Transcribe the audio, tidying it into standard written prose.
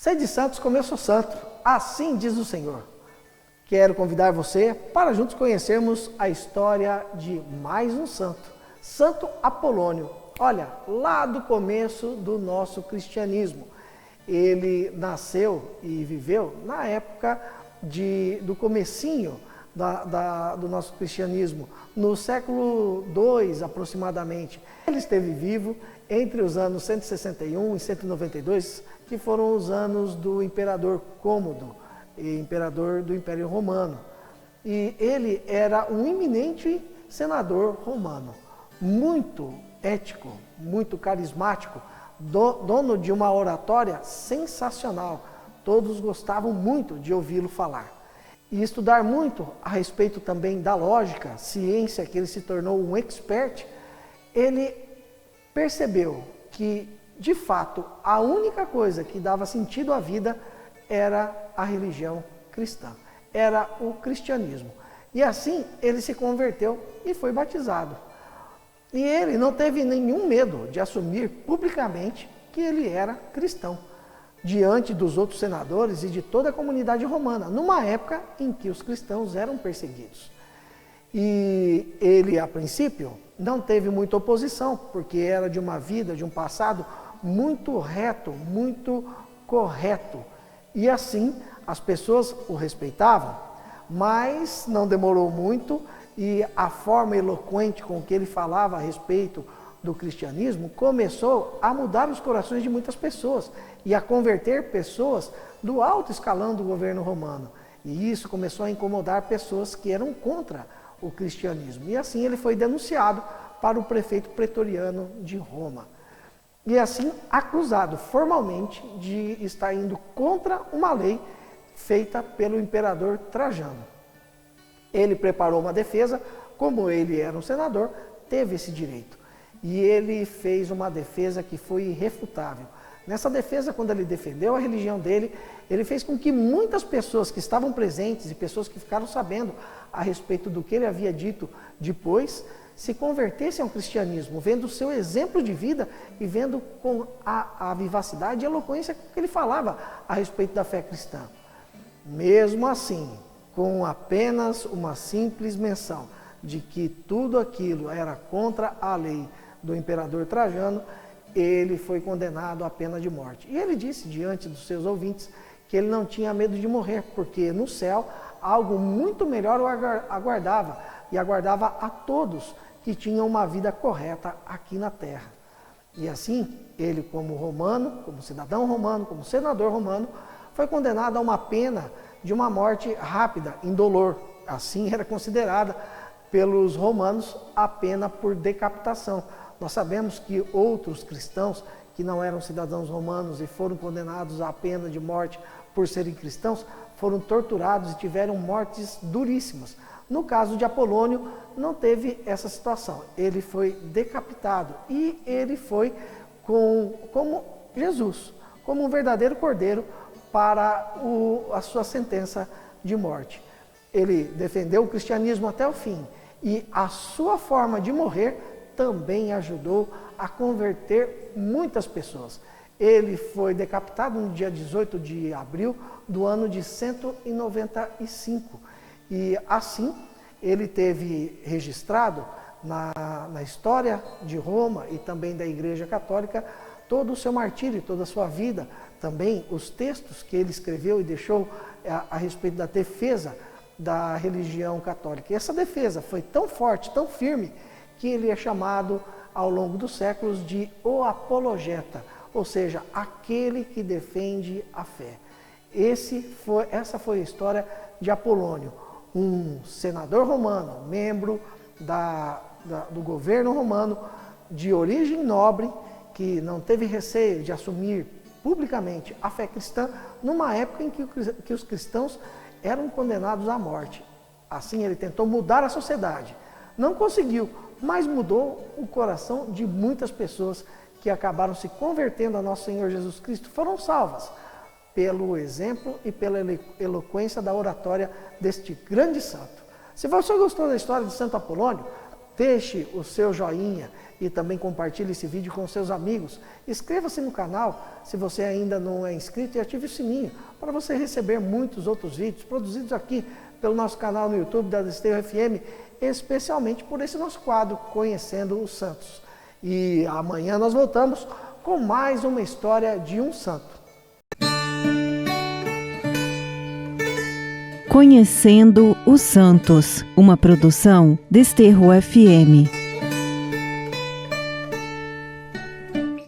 Sede santos como eu sou santo, assim diz o Senhor. Quero convidar você para juntos conhecermos a história de mais um santo, Santo Apolônio. Olha, lá do começo do nosso cristianismo. Ele nasceu e viveu na época do comecinho do nosso cristianismo, no século II aproximadamente. Ele esteve vivo entre os anos 161 e 192, que foram os anos do imperador Cômodo, imperador do Império Romano. E ele era um eminente senador romano, muito ético, muito carismático, dono de uma oratória sensacional. Todos gostavam muito de ouvi-lo falar. E estudar muito a respeito também da lógica, ciência, que ele se tornou um expert, ele percebeu que, de fato, a única coisa que dava sentido à vida era a religião cristã, era o cristianismo. E assim ele se converteu e foi batizado. E ele não teve nenhum medo de assumir publicamente que ele era cristão, diante dos outros senadores e de toda a comunidade romana, numa época em que os cristãos eram perseguidos. E ele, a princípio, não teve muita oposição, porque era de uma vida, de um passado muito reto, muito correto. E assim, as pessoas o respeitavam, mas não demorou muito e a forma eloquente com que ele falava a respeito do cristianismo começou a mudar os corações de muitas pessoas e a converter pessoas do alto escalão do governo romano. E isso começou a incomodar pessoas que eram contra o cristianismo. E assim ele foi denunciado para o prefeito pretoriano de Roma. E assim acusado formalmente de estar indo contra uma lei feita pelo imperador Trajano. Ele preparou uma defesa, como ele era um senador, teve esse direito. E ele fez uma defesa que foi irrefutável. Nessa defesa, quando ele defendeu a religião dele, ele fez com que muitas pessoas que estavam presentes e pessoas que ficaram sabendo a respeito do que ele havia dito depois, se convertessem ao cristianismo, vendo o seu exemplo de vida e vendo com a vivacidade e eloquência que ele falava a respeito da fé cristã. Mesmo assim, com apenas uma simples menção de que tudo aquilo era contra a lei do imperador Trajano, ele foi condenado à pena de morte. E ele disse diante dos seus ouvintes que ele não tinha medo de morrer, porque no céu algo muito melhor o aguardava, e aguardava a todos que tinham uma vida correta aqui na terra. E assim, ele como romano, como cidadão romano, como senador romano, foi condenado a uma pena de uma morte rápida, indolor. Assim era considerada pelos romanos a pena por decapitação. Nós sabemos que outros cristãos que não eram cidadãos romanos e foram condenados à pena de morte por serem cristãos, foram torturados e tiveram mortes duríssimas. No caso de Apolônio, não teve essa situação. Ele foi decapitado e ele foi como Jesus, como um verdadeiro cordeiro para a sua sentença de morte. Ele defendeu o cristianismo até o fim e a sua forma de morrer também ajudou a converter muitas pessoas. Ele foi decapitado no dia 18 de abril do ano de 195. E assim, ele teve registrado na história de Roma e também da Igreja Católica todo o seu martírio, toda a sua vida, também os textos que ele escreveu e deixou a respeito da defesa da religião católica. E essa defesa foi tão forte, tão firme, que ele é chamado ao longo dos séculos de o apologeta, ou seja, aquele que defende a fé. Essa foi a história de Apolônio, um senador romano, membro do governo romano, de origem nobre, que não teve receio de assumir publicamente a fé cristã, numa época em que os cristãos eram condenados à morte. Assim, ele tentou mudar a sociedade. Não conseguiu, mas mudou o coração de muitas pessoas que acabaram se convertendo a nosso Senhor Jesus Cristo, foram salvas pelo exemplo e pela eloquência da oratória deste grande santo. Se você gostou da história de Santo Apolônio, deixe o seu joinha e também compartilhe esse vídeo com seus amigos. Inscreva-se no canal se você ainda não é inscrito e ative o sininho para você receber muitos outros vídeos produzidos aqui pelo nosso canal no YouTube da Desterro FM, especialmente por esse nosso quadro Conhecendo os Santos. E amanhã nós voltamos com mais uma história de um santo. Conhecendo os Santos, uma produção Desterro FM.